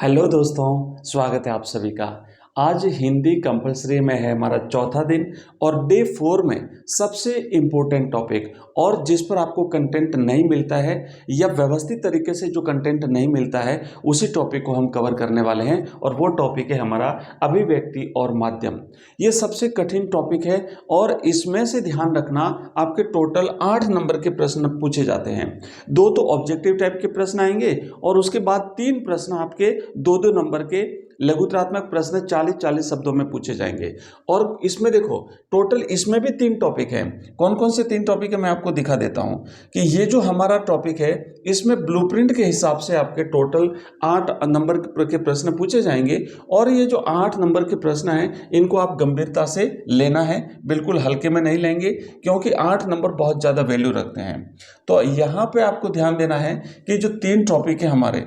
Hello दोस्तों, स्वागत है आप सभी का। आज हिंदी कंपलसरी में है हमारा चौथा दिन और डे 4 में सबसे इम्पोर्टेंट टॉपिक और जिस पर आपको कंटेंट नहीं मिलता है या व्यवस्थित तरीके से जो कंटेंट नहीं मिलता है उसी टॉपिक को हम कवर करने वाले हैं और वो टॉपिक है हमारा अभिव्यक्ति और माध्यम। ये सबसे कठिन टॉपिक है और इसमें से ध्यान रखना आपके टोटल 8 नंबर के प्रश्न पूछे जाते हैं। 2 तो ऑब्जेक्टिव टाइप के प्रश्न आएंगे और उसके बाद 3 प्रश्न आपके 2-2 नंबर के लघुत्रात्मक प्रश्न 40-40 शब्दों में पूछे जाएंगे। और इसमें देखो टोटल इसमें भी 3 टॉपिक हैं। कौन कौन से 3 टॉपिक है मैं आपको दिखा देता हूं कि ये जो हमारा टॉपिक है इसमें ब्लूप्रिंट के हिसाब से आपके टोटल 8 नंबर के प्रश्न पूछे जाएंगे और ये जो 8 नंबर के प्रश्न हैं इनको आप गंभीरता से लेना है, बिल्कुल हल्के में नहीं लेंगे क्योंकि 8 नंबर बहुत ज़्यादा वैल्यू रखते हैं। तो यहाँ पे आपको ध्यान देना है कि जो 3 टॉपिक है हमारे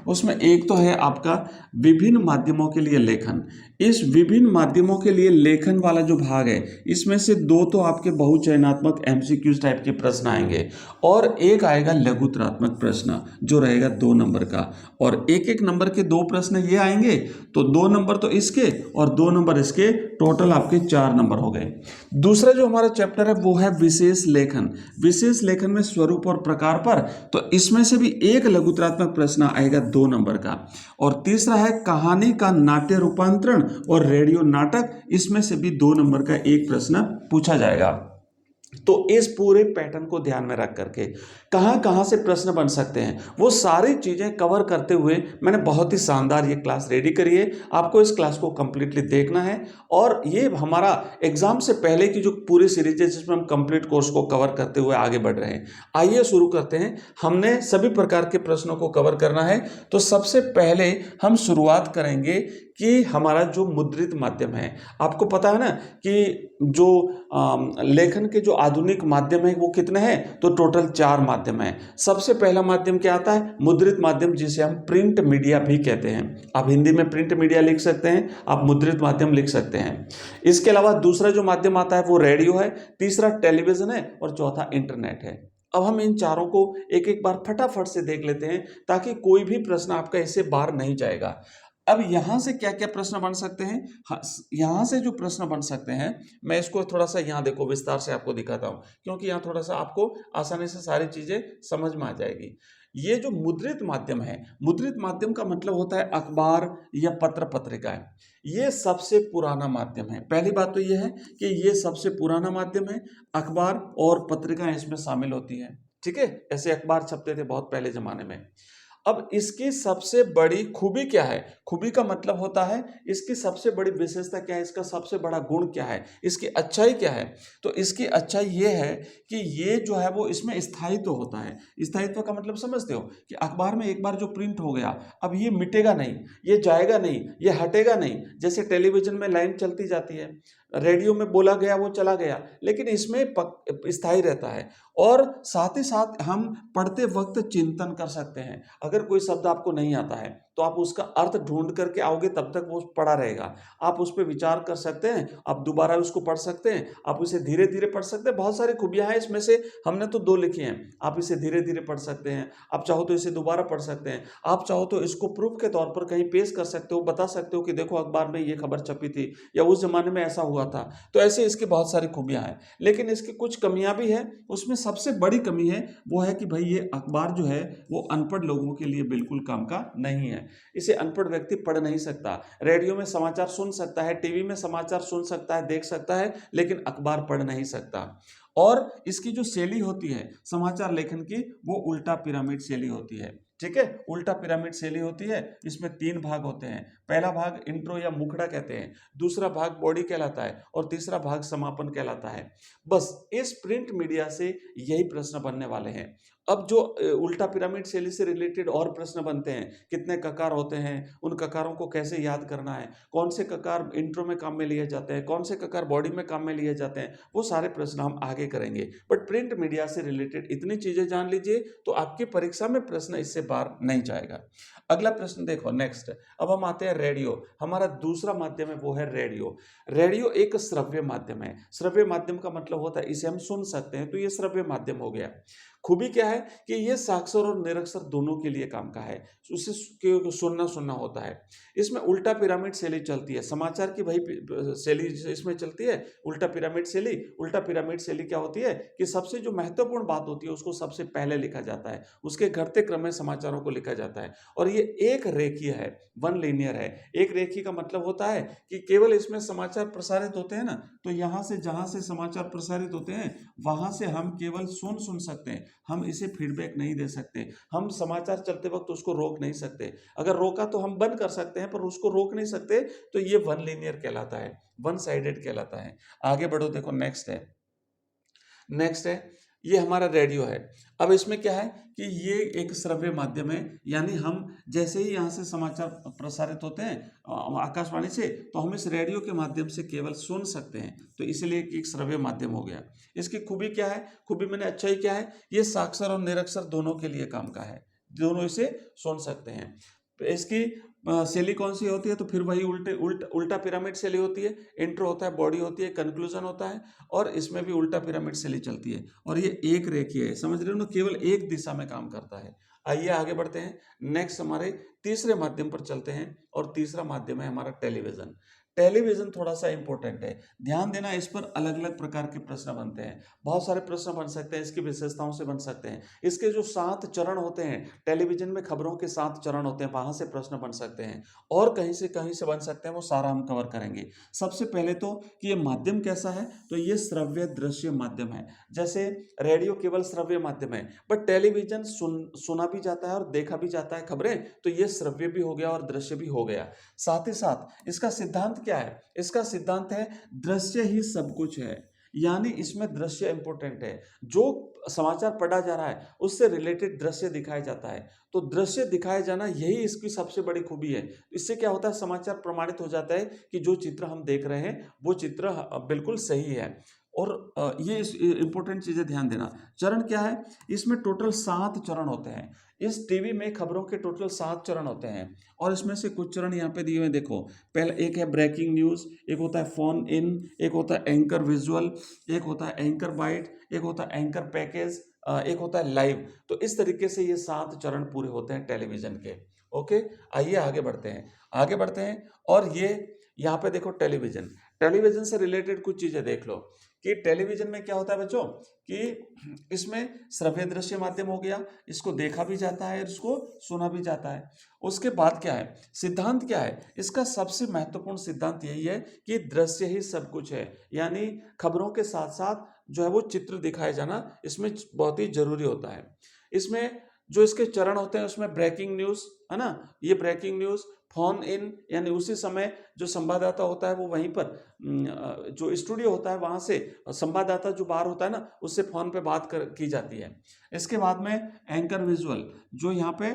उसमें एक तो है आपका विभिन्न माध्यमों के लिए लेखन। इस विभिन्न माध्यमों के लिए लेखन वाला जो भाग है इसमें से 2 तो आपके बहुचयनात्मक एमसीक्यूज टाइप के प्रश्न आएंगे और एक आएगा लघुत्रात्मक प्रश्न जो रहेगा 2 नंबर का और एक एक नंबर के 2 प्रश्न ये आएंगे तो 2 नंबर तो इसके और 2 नंबर इसके, टोटल आपके 4 नंबर हो गए। दूसरा जो हमारा चैप्टर है वो है विशेष लेखन। विशेष लेखन में स्वरूप और प्रकार पर, तो इसमें से भी एक लघुत्रात्मक प्रश्न आएगा 2 नंबर का। और तीसरा है कहानी का नाट्य रूपांतरण और रेडियो नाटक, इसमें से भी 2 नंबर का एक प्रश्न पूछा जाएगा। तो इस पूरे पैटर्न को ध्यान में रख करके कहां कहां से प्रश्न बन सकते हैं वो सारी चीजें कवर करते हुए मैंने बहुत ही शानदार ये क्लास रेडी करी है। आपको इस क्लास को कंप्लीटली देखना है और ये हमारा एग्जाम से पहले की जो पूरी सीरीज है जिसमें हम कंप्लीट कोर्स को कवर करते हुए आगे बढ़ रहे हैं। आइए शुरू करते हैं। हमने सभी प्रकार के प्रश्नों को कवर करना है तो सबसे पहले हम शुरुआत करेंगे कि हमारा जो मुद्रित माध्यम है, आपको पता है ना कि जो लेखन के जो आधुनिक माध्यम है वो कितने हैं, तो टोटल 4 माध्यम है। सबसे पहला माध्यम क्या आता है, मुद्रित माध्यम, जिसे हम प्रिंट मीडिया भी कहते हैं। आप हिंदी में प्रिंट मीडिया लिख सकते हैं, आप मुद्रित माध्यम लिख सकते हैं। इसके अलावा दूसरा जो माध्यम आता है वो रेडियो है, तीसरा टेलीविजन है और चौथा इंटरनेट है। अब हम इन चारों को एक एक बार फटाफट से देख लेते हैं ताकि कोई भी प्रश्न आपका इससे बाहर नहीं जाएगा। अब यहां से क्या क्या प्रश्न बन सकते हैं, यहां से जो प्रश्न बन सकते हैं मैं इसको थोड़ा सा यहां देखो विस्तार से आपको दिखाता हूं क्योंकि यहां थोड़ा सा आपको आसानी से सारी चीजें समझ में आ जाएगी। ये जो मुद्रित माध्यम है, मुद्रित माध्यम का मतलब होता है अखबार या पत्र पत्रिकाएं। ये सबसे पुराना माध्यम है। पहली बात तो ये है कि ये सबसे पुराना माध्यम है। अखबार और पत्रिकाएं इसमें शामिल होती हैं, ठीक है। ऐसे अखबार छपते थे बहुत पहले जमाने में। अब इसकी सबसे बड़ी खूबी क्या है, खूबी का मतलब होता है इसकी सबसे बड़ी विशेषता क्या है, इसका सबसे बड़ा गुण क्या है, इसकी अच्छाई क्या है। तो इसकी अच्छाई ये है कि ये जो है वो इसमें स्थायित्व होता है। स्थायित्व का मतलब समझते हो कि अखबार में एक बार जो प्रिंट हो गया अब ये मिटेगा नहीं, ये जाएगा नहीं, ये हटेगा नहीं। जैसे टेलीविजन में लाइन चलती जाती है, रेडियो में बोला गया वो चला गया, लेकिन इसमें स्थायी रहता है। और साथ ही साथ हम पढ़ते वक्त चिंतन कर सकते हैं। अगर कोई शब्द आपको नहीं आता है तो आप उसका अर्थ ढूंढ करके आओगे, तब तक वो पढ़ा रहेगा। आप उस पर विचार कर सकते हैं, आप दोबारा उसको पढ़ सकते हैं, आप इसे धीरे धीरे पढ़ सकते हैं। बहुत सारी खूबियां हैं इसमें से, हमने तो 2 लिखी हैं। आप इसे धीरे धीरे पढ़ सकते हैं, आप चाहो तो इसे दोबारा पढ़ सकते हैं, आप चाहो तो इसको प्रूफ के तौर पर कहीं पेश कर सकते हो, बता सकते हो कि देखो अखबार में ये खबर छपी थी या उस जमाने में ऐसा हुआ था। तो ऐसे इसकी बहुत सारी खूबियां हैं, लेकिन इसकी कुछ कमियां भी हैं। उसमें सबसे बड़ी कमी है वो है कि भाई ये अखबार जो है वो अनपढ़ लोगों के लिए बिल्कुल काम का नहीं है। इसे अनपढ़ व्यक्ति पढ़ नहीं सकता। रेडियो में समाचार सुन सकता है, टीवी में समाचार सुन सकता है, देख सकता है, लेकिन अखबार पढ़ नहीं सकता। और इसकी जो शैली होती है समाचार लेखन की वो उल्टा पिरामिड शैली होती है, ठीक है। उल्टा पिरामिड शैली होती है। इसमें 3 भाग होते हैं। पहला भाग इंट्रो या मुखड़ा कहते हैं, दूसरा भाग बॉडी कहलाता है और तीसरा भाग समापन कहलाता है। बस इस प्रिंट मीडिया से यही प्रश्न बनने वाले हैं। अब जो उल्टा पिरामिड शैली से रिलेटेड और प्रश्न बनते हैं, कितने ककार होते हैं, उन ककारों को कैसे याद करना है, कौन से ककार इंट्रो में काम में लिए जाते हैं, कौन से ककार बॉडी में काम में लिए जाते हैं, वो सारे प्रश्न हम आगे करेंगे। बट प्रिंट मीडिया से रिलेटेड इतनी चीजें जान लीजिए तो आपकी परीक्षा में प्रश्न इससे बाहर नहीं जाएगा। अगला प्रश्न देखो नेक्स्ट। अब हम आते हैं रेडियो। हमारा दूसरा माध्यम है वो है रेडियो। रेडियो एक श्रव्य माध्यम है। श्रव्य माध्यम का मतलब होता है इसे हम सुन सकते हैं, तो ये श्रव्य माध्यम हो गया। खूबी क्या है कि ये साक्षर और निरक्षर दोनों के लिए काम का है, उसे सुनना होता है। इसमें उल्टा पिरामिड शैली चलती है, समाचार की वही शैली इसमें चलती है, उल्टा पिरामिड शैली। उल्टा पिरामिड शैली क्या होती है कि सबसे जो महत्वपूर्ण बात होती है उसको सबसे पहले लिखा जाता है, उसके घटते क्रम में समाचारों को लिखा जाता है, और ये एक रेखीय है, वन लीनियर है। एक रेखीय का मतलब होता है कि केवल इसमें समाचार प्रसारित होते हैं ना, तो यहां से जहां से समाचार प्रसारित होते हैं वहां से हम केवल सुन सकते हैं, हम इसे फीडबैक नहीं दे सकते, हम समाचार चलते वक्त उसको रोक नहीं सकते। अगर रोका तो हम बंद कर सकते हैं पर उसको रोक नहीं सकते, तो ये वन लीनियर कहलाता है, वन साइडेड कहलाता है। आगे बढ़ो, देखो नेक्स्ट है ये हमारा रेडियो है। अब इसमें क्या है कि ये एक श्रव्य माध्यम है, यानी हम जैसे ही यहाँ से समाचार प्रसारित होते हैं आकाशवाणी से, तो हम इस रेडियो के माध्यम से केवल सुन सकते हैं, तो इसलिए एक श्रव्य माध्यम हो गया। इसकी खूबी क्या है, खूबी मैंने अच्छाई क्या है, ये साक्षर और निरक्षर दोनों के लिए काम का है, दोनों इसे सुन सकते हैं। इसकी शैली कौन सी होती है, तो फिर वही उल्टा पिरामिड शैली होती है। इंट्रो होता है, बॉडी होती है, कंक्लूजन होता है, और इसमें भी उल्टा पिरामिड शैली चलती है, और ये एक रेखीय है, समझ रहे हो ना, केवल एक दिशा में काम करता है। आइए आगे बढ़ते हैं, नेक्स्ट हमारे तीसरे माध्यम पर चलते हैं, और तीसरा माध्यम है हमारा टेलीविजन। टेलीविजन थोड़ा सा इंपॉर्टेंट है, ध्यान देना, इस पर अलग अलग प्रकार के प्रश्न बनते हैं, बहुत सारे प्रश्न बन सकते हैं, इसकी विशेषताओं से बन सकते हैं। इसके जो 7 चरण होते हैं, टेलीविजन में खबरों के 7 चरण होते हैं, वहां से प्रश्न बन सकते हैं, और कहीं से बन सकते हैं, वो सारा हम कवर करेंगे। सबसे पहले तो कि ये माध्यम कैसा है, तो ये श्रव्य दृश्य माध्यम है। जैसे रेडियो केवल श्रव्य माध्यम है, बट टेलीविजन सुना भी जाता है और देखा भी जाता है खबरें, तो ये श्रव्य भी हो गया और दृश्य भी हो गया। साथ ही साथ इसका सिद्धांत क्या है, इसका सिद्धांत है दृश्य ही सब कुछ है, यानी इसमें दृश्य इंपॉर्टेंट है। जो समाचार पढ़ा जा रहा है उससे रिलेटेड दृश्य दिखाया जाता है, तो दृश्य दिखाया जाना यही इसकी सबसे बड़ी खूबी है। इससे क्या होता है, समाचार प्रमाणित हो जाता है कि जो चित्र हम देख रहे हैं वो चित्र बिल्कुल सही है। और ये इंपॉर्टेंट चीजें ध्यान देना। चरण क्या है, इसमें टोटल 7 चरण होते हैं। इस टीवी में खबरों के टोटल 7 चरण होते हैं, और इसमें से कुछ चरण यहाँ पे दिए हुए हैं, देखो। पहला एक है ब्रेकिंग न्यूज, एक होता है फोन इन, एक होता है एंकर विजुअल, एक होता है एंकर बाइट, एक होता है एंकर पैकेज, एक होता है लाइव। तो इस तरीके से ये 7 चरण पूरे होते हैं टेलीविजन के। ओके, आइए आगे बढ़ते हैं, और ये यहाँ पे देखो टेलीविजन से रिलेटेड कुछ चीजें देख लो कि टेलीविजन में क्या होता है बच्चों, कि इसमें श्रव्य दृश्य माध्यम हो गया, इसको देखा भी जाता है, इसको सुना भी जाता है। उसके बाद क्या है, सिद्धांत क्या है, इसका सबसे महत्वपूर्ण सिद्धांत यही है कि दृश्य ही सब कुछ है, यानी खबरों के साथ साथ जो है वो चित्र दिखाया जाना इसमें बहुत ही जरूरी होता है। इसमें जो इसके चरण होते हैं उसमें ब्रेकिंग न्यूज है ना, ये ब्रेकिंग न्यूज, फोन इन, यानी उसी समय जो संवाददाता होता है वो वहीं पर जो स्टूडियो होता है वहां से संवाददाता जो बाहर होता है ना उससे फोन पे बात की जाती है। इसके बाद में एंकर विजुअल, जो यहाँ पे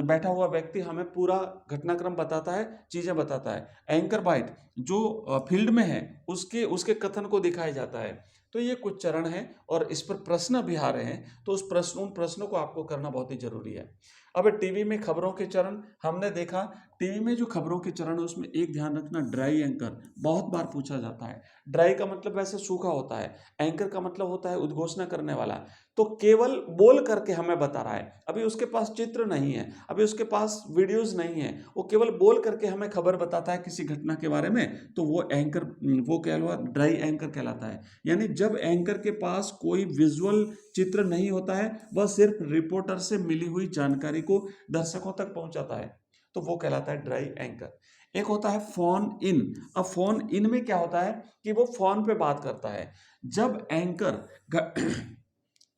बैठा हुआ व्यक्ति हमें पूरा घटनाक्रम बताता है, चीजें बताता है। एंकर बाइट, जो फील्ड में है उसके कथन को दिखाया जाता है। तो ये कुछ चरण हैं, और इस पर प्रश्न भी आ रहे हैं, तो उन प्रश्नों को आपको करना बहुत ही जरूरी है। अब टीवी में खबरों के चरण हमने देखा, टीवी में जो खबरों के चरण है उसमें एक ध्यान रखना, ड्राई एंकर बहुत बार पूछा जाता है। ड्राई का मतलब वैसे सूखा होता है, एंकर का मतलब होता है उद्घोषणा करने वाला। तो केवल बोल करके हमें बता रहा है, अभी उसके पास चित्र नहीं है, अभी उसके पास वीडियोज नहीं है, वो केवल बोल करके हमें खबर बताता है किसी घटना के बारे में, तो वो एंकर, वो कहलाता ड्राई एंकर कहलाता है। यानी जब एंकर के पास कोई विजुअल चित्र नहीं होता है, वह सिर्फ रिपोर्टर से मिली हुई जानकारी को दर्शकों तक पहुंचाता है, तो वो कहलाता है ड्राई एंकर। एक होता है फोन इन। अब फोन इन में क्या होता है कि वो फोन पे बात करता है। जब एंकर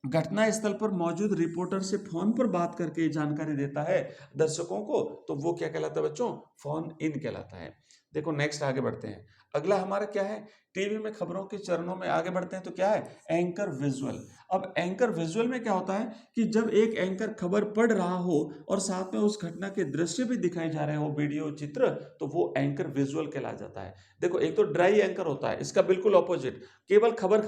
घटना स्थल पर मौजूद रिपोर्टर से फोन पर बात करके जानकारी देता है दर्शकों को, तो वो क्या कहलाता है बच्चों, फोन इन कहलाता है। देखो नेक्स्ट आगे बढ़ते हैं, अगला हमारा क्या है, टीवी में खबरों के चरणों में आगे बढ़ते हैं, तो क्या है, एंकर विजुअल। अब एंकर विजुअल में क्या होता है कि जब एक एंकर खबर पढ़ रहा हो और साथ में उस घटना के दृश्य भी दिखाए जा रहे हो, वीडियो चित्र, तो वो एंकर विजुअल कहला जाता है। देखो एक तो ड्राई एंकर होता है, इसका बिल्कुल ऑपोजिट, केवल खबर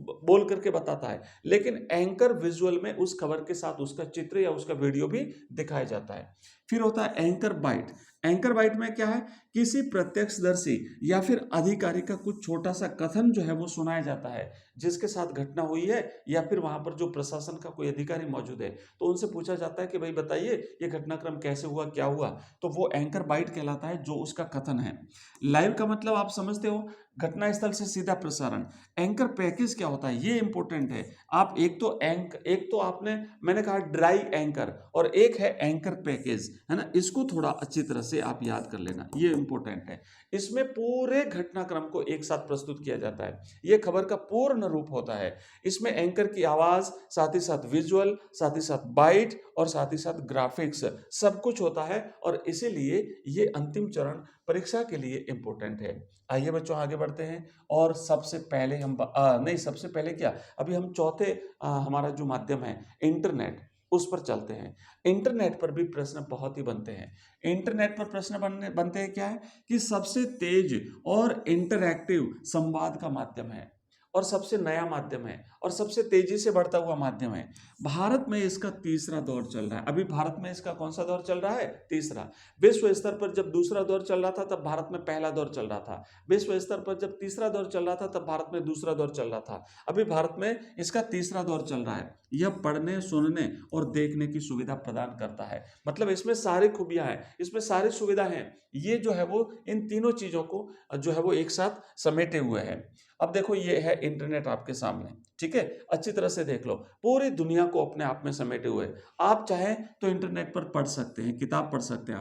बोल करके बताता है, लेकिन एंकर विजुअल में उस खबर के साथ उसका चित्र या उसका वीडियो भी दिखाया जाता है। फिर होता है एंकर बाइट। एंकर बाइट में क्या है, किसी प्रत्यक्षदर्शी या फिर अधिकारी का कुछ छोटा सा कथन जो है वो सुनाया जाता है जिसके साथ घटना हुई है, या फिर वहां पर जो प्रशासन का कोई अधिकारी मौजूद है तो उनसे पूछा जाता है कि भाई बताइए ये घटनाक्रम कैसे हुआ, क्या हुआ, तो वो एंकर बाइट कहलाता है, जो उसका कथन है। लाइव का मतलब आप समझते हो, घटना स्थल से सीधा प्रसारण। एंकर पैकेज क्या होता है, ये इंपॉर्टेंट है। आप एक तो आपने मैंने कहा ड्राई एंकर, और एक है एंकर पैकेज, है ना, इसको थोड़ा अच्छी तरह से आप याद कर लेना, ये इंपॉर्टेंट है। इसमें पूरे घटनाक्रम को एक साथ प्रस्तुत किया जाता है, ये खबर का पूर्ण रूप होता है। इसमें एंकर की आवाज, साथ ही साथ विजुअल, साथ ही साथ बाइट और साथ ही साथ ग्राफिक्स, सब कुछ होता है, और इसीलिए ये अंतिम चरण परीक्षा के लिए इंपॉर्टेंट है। आइए बच्चों आगे बढ़ते हैं, और सबसे पहले हम नहीं, सबसे पहले क्या, अभी हम चौथे हमारा जो माध्यम है इंटरनेट, उस पर चलते हैं। इंटरनेट पर भी प्रश्न बहुत ही बनते हैं। इंटरनेट पर प्रश्न बनते हैं क्या है, कि सबसे तेज और इंटरैक्टिव संवाद का माध्यम है, और सबसे नया माध्यम है, और सबसे तेजी से बढ़ता हुआ माध्यम है। भारत में इसका तीसरा दौर चल रहा है। अभी भारत में इसका कौन सा दौर चल रहा है, तीसरा। विश्व स्तर पर जब दूसरा दौर चल रहा था तब भारत में पहला दौर चल रहा था। विश्व स्तर पर जब तीसरा दौर चल रहा था तब भारत में दूसरा दौर चल रहा था। अभी भारत में इसका तीसरा दौर चल रहा है। यह पढ़ने, सुनने और देखने की सुविधा प्रदान करता है। मतलब इसमें सारी खूबियां हैं, इसमें सारी सुविधा हैं। ये जो है वो इन तीनों चीजों को जो है वो एक साथ समेटे हुए है। अब देखो ये है इंटरनेट आपके सामने, ठीक है, अच्छी तरह से देख लो, पूरी दुनिया को अपने आप में समेटे हुए। आप चाहें तो इंटरनेट पर पढ़ सकते हैं, किताब पढ़ सकते हैं,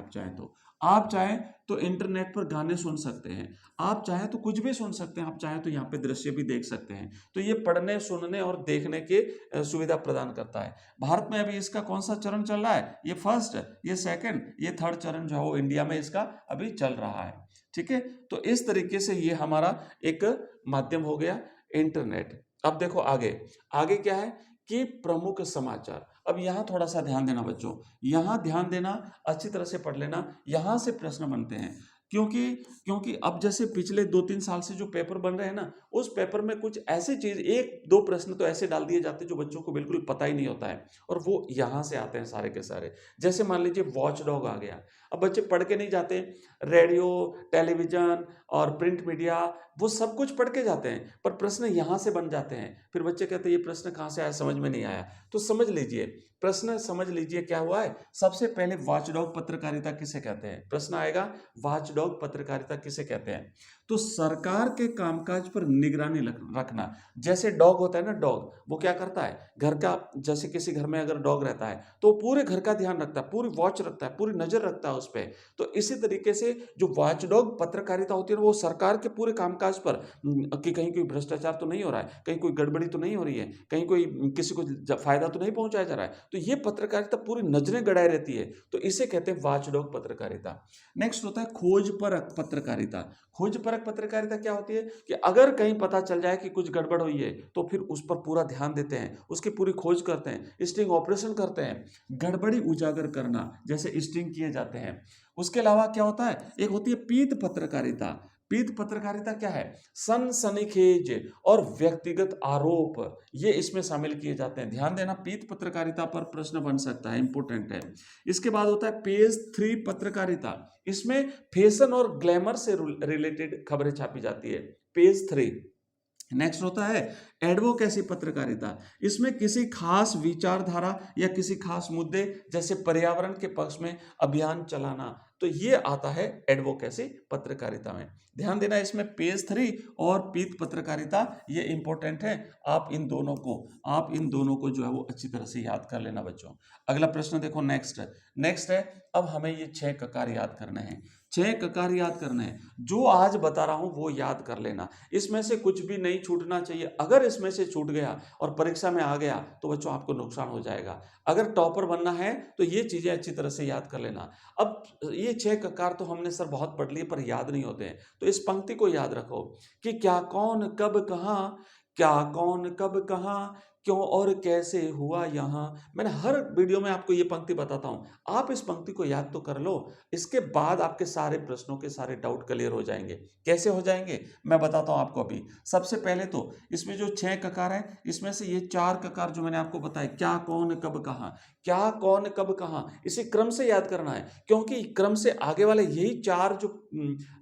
आप चाहें तो इंटरनेट पर गाने सुन सकते हैं, आप चाहें तो कुछ भी सुन सकते हैं, आप चाहें तो यहाँ पे दृश्य भी देख सकते हैं। तो ये पढ़ने, सुनने और देखने के सुविधा प्रदान करता है। भारत में अभी इसका कौन सा चरण चल रहा है, ये फर्स्ट, ये सेकंड, ये थर्ड चरण जो है वो इंडिया में इसका अभी चल रहा है, ठीक है। तो इस तरीके से ये हमारा एक माध्यम हो गया इंटरनेट। अब देखो आगे, आगे क्या है कि प्रमुख समाचार। अब यहां थोड़ा सा ध्यान देना बच्चों, यहां ध्यान देना, अच्छी तरह से पढ़ लेना, यहां से प्रश्न बनते हैं। क्योंकि क्योंकि अब जैसे पिछले 2-3 साल से जो पेपर बन रहे हैं ना, उस पेपर में कुछ ऐसी चीज, एक दो प्रश्न तो ऐसे डाल दिए जाते हैं जो बच्चों को बिल्कुल पता ही नहीं होता है, और वो यहां से आते हैं सारे के सारे। जैसे मान लीजिए वॉच डॉग आ गया, अब बच्चे पढ़ के नहीं जाते, रेडियो, टेलीविजन और प्रिंट मीडिया वो सब कुछ पढ़ के जाते हैं, पर प्रश्न यहां से बन जाते हैं। फिर बच्चे कहते हैं ये प्रश्न कहां से आया, समझ में नहीं आया। तो समझ लीजिए, प्रश्न समझ लीजिए क्या हुआ है। सबसे पहले वॉचडॉग पत्रकारिता किसे कहते हैं, प्रश्न आएगा वॉचडॉग पत्रकारिता किसे कहते हैं। तो सरकार के कामकाज पर निगरानी रखना। जैसे डॉग होता है ना, डॉग वो क्या करता है, घर का, जैसे किसी घर में अगर डॉग रहता है तो पूरे घर का ध्यान रखता है, पूरी वॉच रखता है, पूरी नजर रखता है उस पर। तो इसी तरीके से जो वॉचडॉग पत्रकारिता होती है वो सरकार के पूरे कामकाज पर, कि कहीं कोई भ्रष्टाचार तो नहीं हो रहा है, कहीं कोई गड़बड़ी तो नहीं हो रही है, कहीं कोई किसी को फायदा तो नहीं पहुंचाया जा रहा है, तो ये पत्रकारिता पूरी नजरें गड़ाए रहती है। तो इसे कहते हैं वॉचडॉग पत्रकारिता। नेक्स्ट होता है खोजपरक पत्रकारिता। खोजपरक पत्रकारिता क्या होती है, कि अगर कहीं पता चल जाए कि कुछ गड़बड़ हुई है तो फिर उस पर पूरा ध्यान देते हैं, उसकी पूरी खोज करते हैं, स्टिंग ऑपरेशन करते हैं। गड़बड़ी उजागर करना, जैसे स्टिंग किए जाते हैं। उसके अलावा क्या होता है, एक होती है पीत पत्रकारिता। पीत पत्रकारिता क्या है, सनसनीखेज और व्यक्तिगत आरोप, ये इसमें शामिल किए जाते हैं। ध्यान देना, पीत पत्रकारिता पर प्रश्न बन सकता है, इंपॉर्टेंट है। इसके बाद होता है पेज 3 पत्रकारिता। इसमें फैशन और ग्लैमर से रिलेटेड खबरें छापी जाती है, पेज 3। नेक्स्ट होता है एडवोकेसी पत्रकारिता। इसमें किसी खास विचारधारा या किसी खास मुद्दे, जैसे पर्यावरण के पक्ष में अभियान चलाना, तो ये आता है एडवोकेसी पत्रकारिता में। ध्यान देना, इसमें पेज 3 और पीत पत्रकारिता ये इंपॉर्टेंट है। आप इन दोनों को जो है वो अच्छी तरह से याद कर लेना बच्चों। अगला प्रश्न देखो, नेक्स्ट है, अब हमें ये 6 ककार याद करने हैं। 6 ककार याद करने हैं, जो आज बता रहा हूं वो याद कर लेना। इसमें से कुछ भी नहीं छूटना चाहिए। अगर इसमें से छूट गया और परीक्षा में आ गया तो बच्चों आपको नुकसान हो जाएगा। अगर टॉपर बनना है तो ये चीजें अच्छी तरह से याद कर लेना। अब ये 6 ककार तो हमने सर बहुत पढ़ लिए पर याद नहीं होते हैं, तो इस पंक्ति को याद रखो कि क्या कौन कब कहां, क्या कौन कब कहां, क्यों और कैसे हुआ यहाँ। मैंने हर वीडियो में आपको ये पंक्ति बताता हूँ, आप इस पंक्ति को याद तो कर लो, इसके बाद आपके सारे प्रश्नों के सारे डाउट क्लियर हो जाएंगे। कैसे हो जाएंगे मैं बताता हूँ आपको अभी। सबसे पहले तो इसमें जो 6 ककार है, इसमें से ये 4 ककार जो मैंने आपको बताया, क्या कौन कब कहाँ, क्या कौन कब कहाँ, इसी क्रम से याद करना है, क्योंकि क्रम से आगे वाले यही 4 जो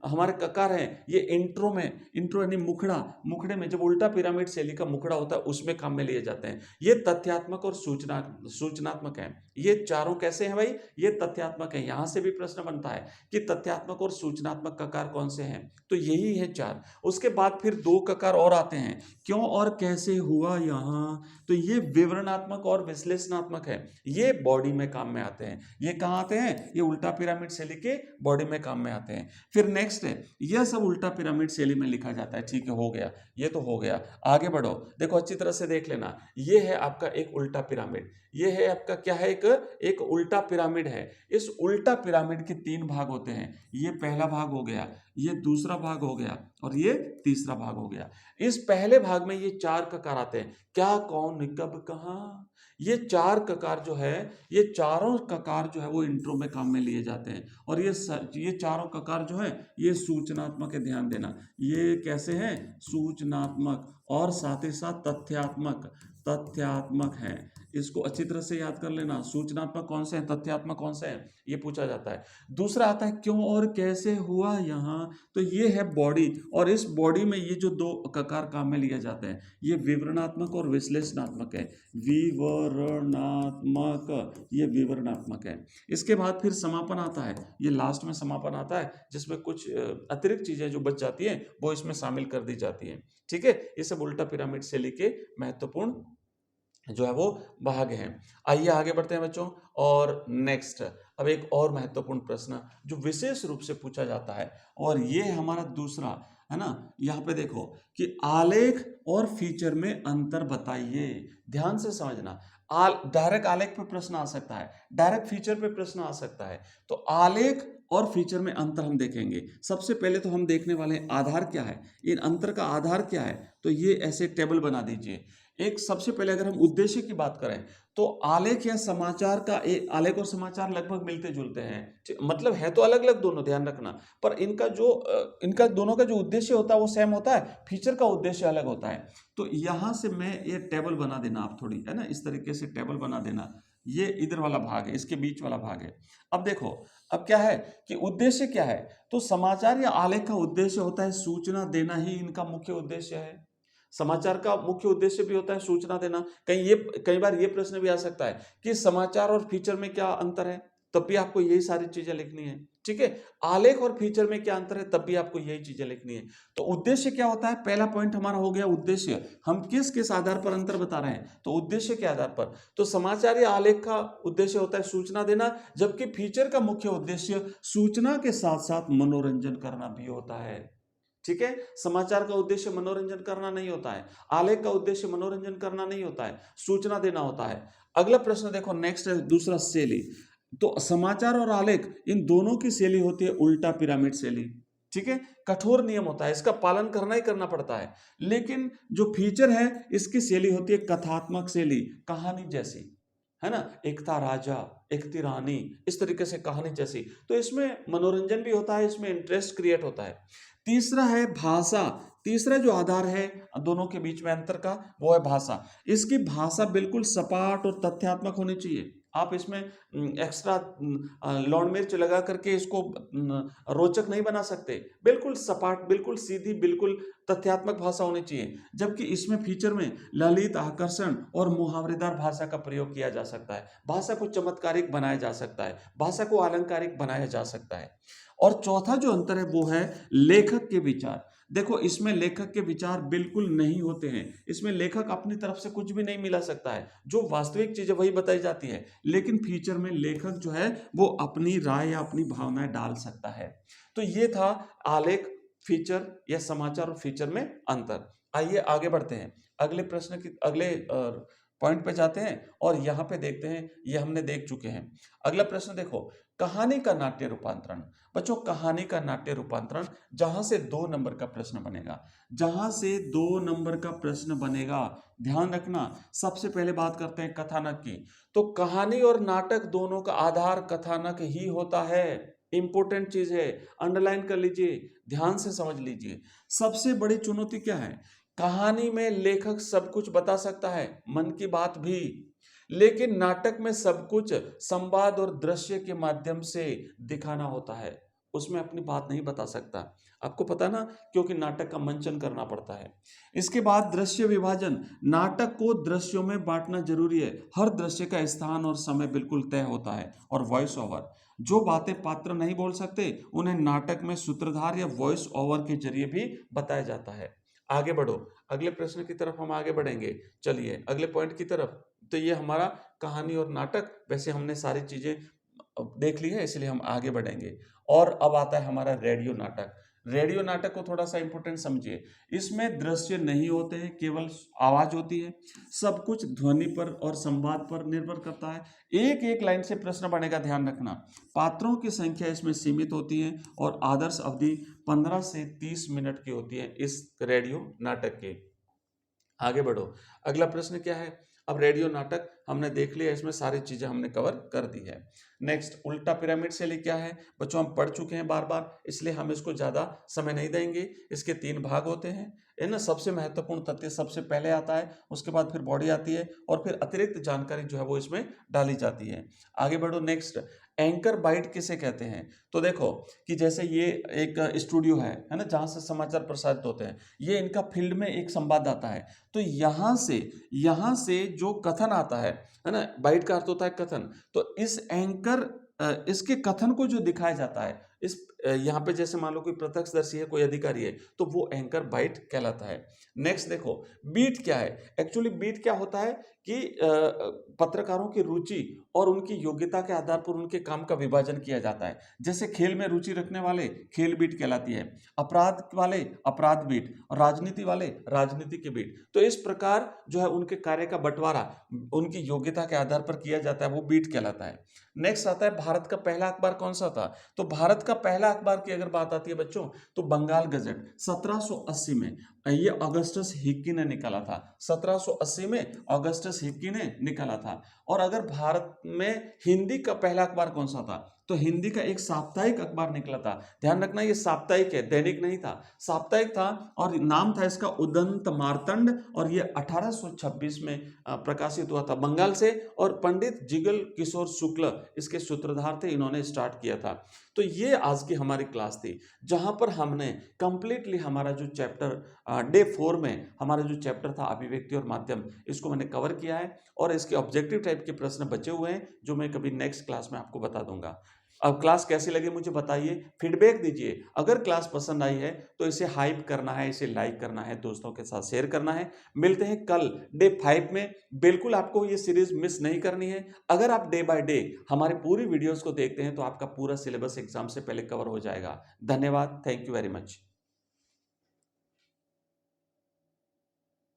हमारे ककार हैं, ये इंट्रो यानी मुखड़ा, मुखड़े में जब उल्टा पिरामिड शैली का मुखड़ा होता है उसमें काम में लिए जाते हैं। ये तथ्यात्मक और सूचनात्मक है। ये चारों कैसे हैं भाई, ये तथ्यात्मक है। यहां से भी प्रश्न बनता है कि तथ्यात्मक और सूचनात्मक ककार कौन से हैं, तो यही है 4। उसके बाद फिर 2 ककार और आते हैं, क्यों और कैसे हुआ यहाँ, तो ये विवरणात्मक और विश्लेषणात्मक है, ये बॉडी में काम में आते हैं। ये कहाँ आते हैं, ये उल्टा पिरामिड शैली के बॉडी में काम में आते हैं। फिर नेक्स्ट है, यह सब उल्टा पिरामिड शैली में लिखा जाता है। ठीक है, हो गया, ये तो हो गया। आगे बढ़ो, देखो अच्छी तरह से देख लेना, ये है आपका एक उल्टा पिरामिड, ये है आपका क्या है, एक उल्टा पिरामिड है। इस उल्टा पिरामिड के 3 भाग होते हैं, ये पहला भाग हो गया, ये दूसरा भाग हो गया और ये तीसरा भाग हो गया। इस पहले भाग में ये 4 ककार आते हैं, क्या कौन कब कहाँ। ये 4 ककार जो है, ये चारों ककार जो है वो इंट्रो में काम में लिए जाते हैं। और ये चारों ककार जो है ये सूचनात्मक है, ध्यान देना। ये कैसे हैं, सूचनात्मक और साथ ही साथ तथ्यात्मक है। इसको अच्छी तरह से याद कर लेना, सूचनात्मक कौन से हैं, तथ्यात्मक कौन से हैं, ये पूछा जाता है। दूसरा आता है क्यों और कैसे हुआ यहाँ, तो ये है बॉडी, और इस बॉडी में ये जो 2 ककार काम में लिए जाते हैं, ये विवरणात्मक और विश्लेषणात्मक है। ये विवरणात्मक है। इसके बाद फिर समापन आता है, ये लास्ट में समापन आता है, जिसमें कुछ अतिरिक्त चीजें जो बच जाती हैं वो इसमें शामिल कर दी जाती हैं। ठीक है, ये सब उल्टा पिरामिड शैली के महत्वपूर्ण जो है वो भाग हैं। आइए आगे बढ़ते हैं बच्चों। और नेक्स्ट, अब एक और महत्वपूर्ण प्रश्न जो विशेष रूप से पूछा जाता है, और ये है हमारा दूसरा, है ना। यहाँ पे देखो कि आलेख और फीचर में अंतर बताइए, ध्यान से समझना। डायरेक्ट आलेख पे प्रश्न आ सकता है, डायरेक्ट फीचर पे प्रश्न आ सकता है। तो आलेख और फीचर में अंतर हम देखेंगे। सबसे पहले तो हम देखने वाले हैं आधार क्या है, इन अंतर का आधार क्या है, तो ये ऐसे टेबल बना दीजिए। एक सबसे पहले अगर हम उद्देश्य की बात करें तो आलेख या समाचार का आलेख और समाचार लगभग मिलते जुलते हैं, मतलब है तो अलग अलग दोनों, ध्यान रखना, पर इनका दोनों का जो उद्देश्य होता है वो सेम होता है, फीचर का उद्देश्य अलग होता है। तो यहां से मैं ये टेबल बना देना आप थोड़ी, है ना, इस तरीके से टेबल बना देना। ये इधर वाला भाग है, इसके बीच वाला भाग है। अब देखो, अब क्या है कि उद्देश्य क्या है, तो समाचार या आलेख का उद्देश्य होता है सूचना देना, ही इनका मुख्य उद्देश्य है। समाचार का मुख्य उद्देश्य भी होता है सूचना देना। कई बार ये प्रश्न भी आ सकता है कि समाचार और फीचर में क्या अंतर है, तब भी आपको यही सारी चीजें लिखनी है। ठीक है, आलेख और फीचर में क्या अंतर है, तब भी आपको यही चीजें लिखनी है। तो उद्देश्य क्या होता है, पहला पॉइंट हमारा हो गया उद्देश्य। हम किस किस आधार पर अंतर बता रहे हैं, तो उद्देश्य के आधार पर। तो समाचार या आलेख का उद्देश्य होता है सूचना देना, जबकि फीचर का मुख्य उद्देश्य सूचना के साथ साथ मनोरंजन करना भी होता है। ठीक है, समाचार का उद्देश्य मनोरंजन करना नहीं होता है, आलेख का उद्देश्य मनोरंजन करना नहीं होता है, सूचना देना होता है। अगला प्रश्न देखो, नेक्स्ट है दूसरा, शैली। तो समाचार और आलेख इन दोनों की शैली होती है उल्टा पिरामिड शैली। ठीक है, कठोर नियम होता है, इसका पालन करना ही करना पड़ता है। लेकिन जो फीचर है इसकी शैली होती है कथात्मक शैली, कहानी जैसी, है ना, एक था राजा एक थी रानी, इस तरीके से कहानी जैसी। तो इसमें मनोरंजन भी होता है, इसमें इंटरेस्ट क्रिएट होता है। तीसरा है भाषा, तीसरा जो आधार है दोनों के बीच में अंतर का, वो है भाषा। इसकी भाषा बिल्कुल सपाट और तथ्यात्मक होनी चाहिए। आप इसमें एक्स्ट्रा लौंड मिर्च लगा करके इसको रोचक नहीं बना सकते। बिल्कुल सपाट, बिल्कुल सीधी, बिल्कुल तथ्यात्मक भाषा होनी चाहिए। जबकि इसमें फीचर में ललित, आकर्षण और मुहावरेदार भाषा का प्रयोग किया जा सकता है। भाषा को चमत्कारिक बनाया जा सकता है, भाषा को अलंकारिक बनाया जा सकता है। और चौथा जो अंतर है वो है लेखक के विचार। देखो, इसमें लेखक के विचार बिल्कुल नहीं होते हैं, इसमें लेखक अपनी तरफ से कुछ भी नहीं मिला सकता है, जो वास्तविक चीजें वही बताई जाती है। लेकिन फीचर में लेखक जो है वो अपनी राय या अपनी भावनाएं डाल सकता है। तो ये था आलेख, फीचर या समाचार और फीचर में अंतर। आइए आगे बढ़ते हैं, अगले प्रश्न की, अगले पॉइंट पे जाते हैं और यहाँ पे देखते हैं, ये हमने देख चुके हैं। अगला प्रश्न देखो, कहानी का नाट्य रूपांतरण। बच्चों कहानी का नाट्य रूपांतरण, जहां से 2 नंबर का प्रश्न बनेगा, जहां से 2 नंबर का प्रश्न बनेगा, ध्यान रखना। सबसे पहले बात करते हैं कथानक की। तो कहानी और नाटक दोनों का आधार कथानक ही होता है। इंपॉर्टेंट चीज है, अंडरलाइन कर लीजिए, ध्यान से समझ लीजिए। सबसे बड़ी चुनौती क्या है? कहानी में लेखक सब कुछ बता सकता है, मन की बात भी, लेकिन नाटक में सब कुछ संवाद और दृश्य के माध्यम से दिखाना होता है, उसमें अपनी बात नहीं बता सकता। आपको पता ना, क्योंकि नाटक का मंचन करना पड़ता है। इसके बाद दृश्य विभाजन, नाटक को दृश्यों में बांटना जरूरी है। हर दृश्य का स्थान और समय बिल्कुल तय होता है। और वॉइस ओवर, जो बातें पात्र नहीं बोल सकते उन्हें नाटक में सूत्रधार या वॉइस ओवर के जरिए भी बताया जाता है। आगे बढ़ो, अगले प्रश्न की तरफ हम आगे बढ़ेंगे। चलिए अगले पॉइंट की तरफ। तो ये हमारा कहानी और नाटक, वैसे हमने सारी चीजें देख ली है, इसलिए हम आगे बढ़ेंगे। और अब आता है हमारा रेडियो नाटक। रेडियो नाटक को थोड़ा सा इंपॉर्टेंट समझिए। इसमें दृश्य नहीं होते हैं, केवल आवाज होती है। सब कुछ ध्वनि पर और संवाद पर निर्भर करता है। एक एक लाइन से प्रश्न बनेगा, ध्यान रखना। पात्रों की संख्या इसमें सीमित होती है और आदर्श अवधि 15 से 30 मिनट की होती है इस रेडियो नाटक के। आगे बढ़ो, अगला प्रश्न क्या है? अब रेडियो नाटक हमने देख लिया, इसमें सारी चीजें हमने कवर कर दी है। नेक्स्ट, उल्टा पिरामिड शैली क्या है? बच्चों हम पढ़ चुके हैं बार बार, इसलिए हम इसको ज्यादा समय नहीं देंगे। इसके 3 भाग होते हैं, है ना। सबसे महत्वपूर्ण तथ्य सबसे पहले आता है, उसके बाद फिर बॉडी आती है और फिर अतिरिक्त जानकारी जो है वो इसमें डाली जाती है। आगे बढ़ो, नेक्स्ट, एंकर बाइट किसे कहते हैं? तो देखो कि जैसे ये एक स्टूडियो है ना, जहां से समाचार प्रसारित होते हैं। ये इनका फील्ड में एक संवाददाता है, तो यहां से जो कथन आता है ना, बाइट का अर्थ होता है कथन। तो इस एंकर इसके कथन को जो दिखाया जाता है, इस यहाँ पे जैसे मान लो कोई प्रत्यक्षदर्शी है, कोई अधिकारी है, तो वो एंकर बाइट कहलाता है। नेक्स्ट देखो, बीट क्या है? एक्चुअली बीट क्या होता है कि पत्रकारों की रुचि और उनकी योग्यता के आधार पर उनके काम का विभाजन किया जाता है। जैसे खेल में रुचि रखने वाले खेल बीट कहलाती है, अपराध वाले अपराध बीट, और राजनीति वाले राजनीति की बीट। तो इस प्रकार जो है उनके कार्य का बंटवारा उनकी योग्यता के आधार पर किया जाता है, वो बीट कहलाता है। नेक्स्ट आता है, भारत का पहला अखबार कौन सा था? तो भारत का पहला अखबार की अगर बात आती है बच्चों, तो बंगाल गजट 1780 में, ये ऑगस्टस हिक्की ने निकाला था। 1780 में ऑगस्टस हिक्की ने निकाला था। और अगर भारत में हिंदी का पहला अखबार कौन सा था? तो हिंदी का एक साप्ताहिक अखबार निकला था। ध्यान रखना, ये साप्ताहिक है, दैनिक नहीं था, साप्ताहिक था। और नाम था इसका उदंत मार्तंड, और ये 1826 में प्रकाशित हुआ था बंगाल से। और पंडित जिगल किशोर शुक्ल इसके सूत्रधार थे, इन्होंने स्टार्ट किया था। तो ये आज की हमारी क्लास थी, जहां पर हमने कंप्लीटली हमारा जो चैप्टर डे 4 में हमारा जो चैप्टर था अभिव्यक्ति और माध्यम, इसको मैंने कवर किया है। और इसके ऑब्जेक्टिव टाइप के प्रश्न बचे हुए हैं, जो मैं कभी नेक्स्ट क्लास में आपको बता दूंगा। अब क्लास कैसी लगी मुझे बताइए, फीडबैक दीजिए। अगर क्लास पसंद आई है तो इसे हाइप करना है, इसे लाइक करना है, दोस्तों के साथ शेयर करना है। मिलते हैं कल डे 5 में। बिल्कुल आपको ये सीरीज मिस नहीं करनी है। अगर आप डे बाय डे हमारी पूरी वीडियोस को देखते हैं तो आपका पूरा सिलेबस एग्जाम से पहले कवर हो जाएगा। धन्यवाद, थैंक यू वेरी मच।